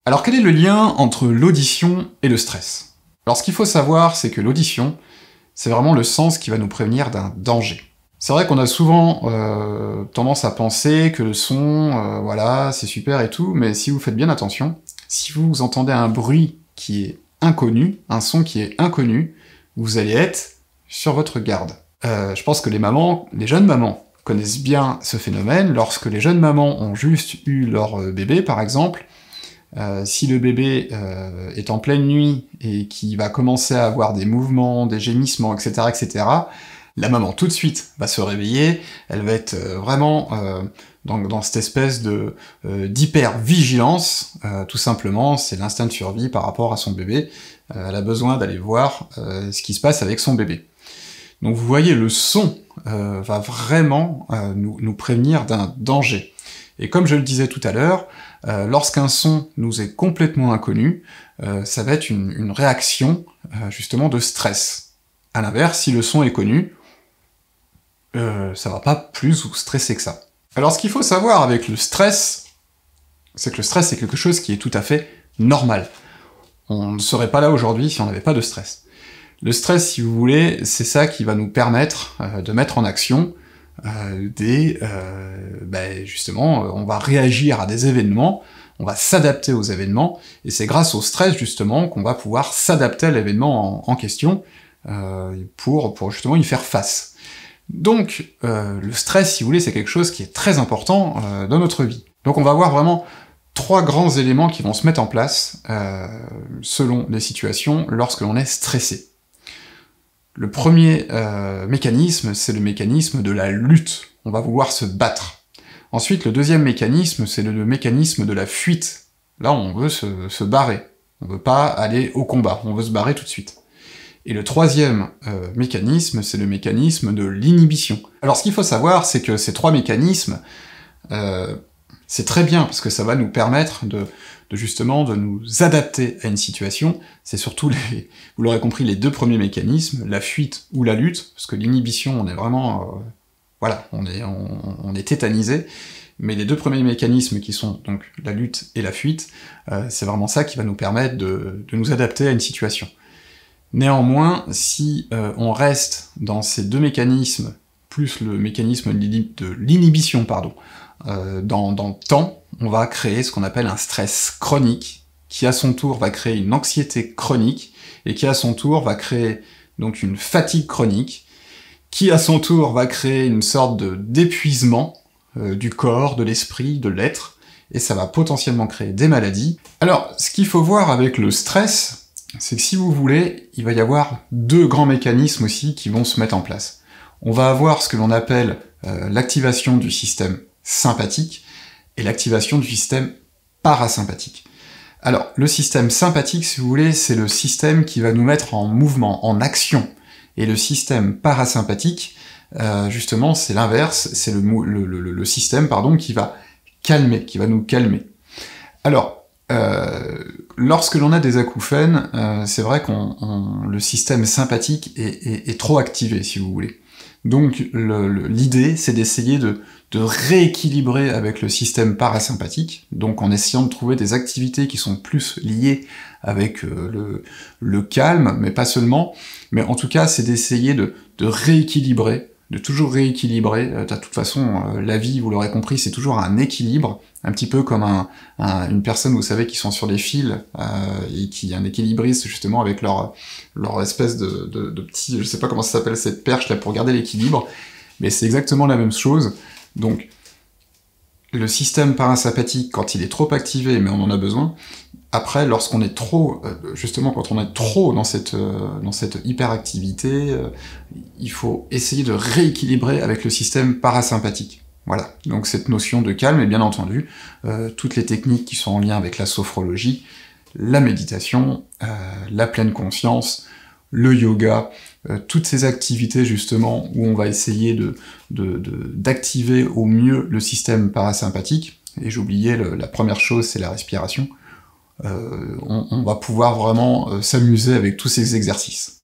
Alors quel est le lien entre l'audition et le stress? Alors ce qu'il faut savoir, c'est que l'audition, c'est vraiment le sens qui va nous prévenir d'un danger. C'est vrai qu'on a souvent tendance à penser que le son, voilà, c'est super et tout, mais si vous faites bien attention, si vous entendez un bruit qui est inconnu, un son qui est inconnu, vous allez être sur votre garde. Je pense que les jeunes mamans, connaissent bien ce phénomène. Lorsque les jeunes mamans ont juste eu leur bébé, par exemple, si le bébé est en pleine nuit et qui va commencer à avoir des mouvements, des gémissements, etc., etc., la maman tout de suite va se réveiller, elle va être vraiment dans cette espèce de d'hyper-vigilance, tout simplement, c'est l'instinct de survie par rapport à son bébé, elle a besoin d'aller voir ce qui se passe avec son bébé. Donc vous voyez, le son va vraiment nous prévenir d'un danger. Et comme je le disais tout à l'heure, lorsqu'un son nous est complètement inconnu, ça va être une réaction justement de stress. À l'inverse, si le son est connu, ça va pas plus vous stresser que ça. Alors ce qu'il faut savoir avec le stress, c'est que le stress c'est quelque chose qui est tout à fait normal. On ne serait pas là aujourd'hui si on n'avait pas de stress. Le stress, si vous voulez, c'est ça qui va nous permettre de mettre en action justement, on va réagir à des événements, on va s'adapter aux événements, et c'est grâce au stress, justement, qu'on va pouvoir s'adapter à l'événement en question, pour justement y faire face. Donc, le stress, si vous voulez, c'est quelque chose qui est très important dans notre vie. Donc on va voir vraiment 3 grands éléments qui vont se mettre en place, selon les situations, lorsque l'on est stressé. Le premier mécanisme, c'est le mécanisme de la lutte. On va vouloir se battre. Ensuite, le deuxième mécanisme, c'est le mécanisme de la fuite. Là, on veut se barrer. On veut pas aller au combat, on veut se barrer tout de suite. Et le troisième mécanisme, c'est le mécanisme de l'inhibition. Alors ce qu'il faut savoir, c'est que ces 3 mécanismes, c'est très bien, parce que ça va nous permettre justement de nous adapter à une situation. C'est surtout, vous l'aurez compris, les 2 premiers mécanismes, la fuite ou la lutte, parce que l'inhibition, on est vraiment... voilà, on est tétanisé, mais les 2 premiers mécanismes qui sont donc la lutte et la fuite, c'est vraiment ça qui va nous permettre de nous adapter à une situation. Néanmoins, si on reste dans ces 2 mécanismes, plus le mécanisme de l'inhibition, pardon, dans le temps, on va créer ce qu'on appelle un stress chronique, qui à son tour va créer une anxiété chronique, et qui à son tour va créer donc une fatigue chronique, qui à son tour va créer une sorte d'épuisement du corps, de l'esprit, de l'être, et ça va potentiellement créer des maladies. Alors, ce qu'il faut voir avec le stress, c'est que si vous voulez, il va y avoir 2 grands mécanismes aussi qui vont se mettre en place. On va avoir ce que l'on appelle l'activation du système sympathique et l'activation du système parasympathique. Alors, le système sympathique, si vous voulez, c'est le système qui va nous mettre en mouvement, en action. Et le système parasympathique, justement, c'est l'inverse, c'est le système, pardon, qui va calmer, qui va nous calmer. Alors, lorsque l'on a des acouphènes, c'est vrai que le système sympathique est trop activé, si vous voulez. Donc l'idée, c'est d'essayer de rééquilibrer avec le système parasympathique, donc en essayant de trouver des activités qui sont plus liées avec le calme, mais pas seulement, mais en tout cas, c'est d'essayer de rééquilibrer, de toujours rééquilibrer. De toute façon, la vie, vous l'aurez compris, c'est toujours un équilibre, un petit peu comme une personne, vous savez, qui sont sur des fils, et qui un équilibriste, justement, avec leur espèce de petit, je sais pas comment ça s'appelle, cette perche là pour garder l'équilibre, mais c'est exactement la même chose. Donc, le système parasympathique, quand il est trop activé, mais on en a besoin, après, lorsqu'on est trop, justement, quand on est trop dans cette hyperactivité, il faut essayer de rééquilibrer avec le système parasympathique. Voilà, donc cette notion de calme, et bien entendu, toutes les techniques qui sont en lien avec la sophrologie, la méditation, la pleine conscience, le yoga, toutes ces activités justement où on va essayer d'activer au mieux le système parasympathique, et j'oubliais la première chose, c'est la respiration, on va pouvoir vraiment s'amuser avec tous ces exercices.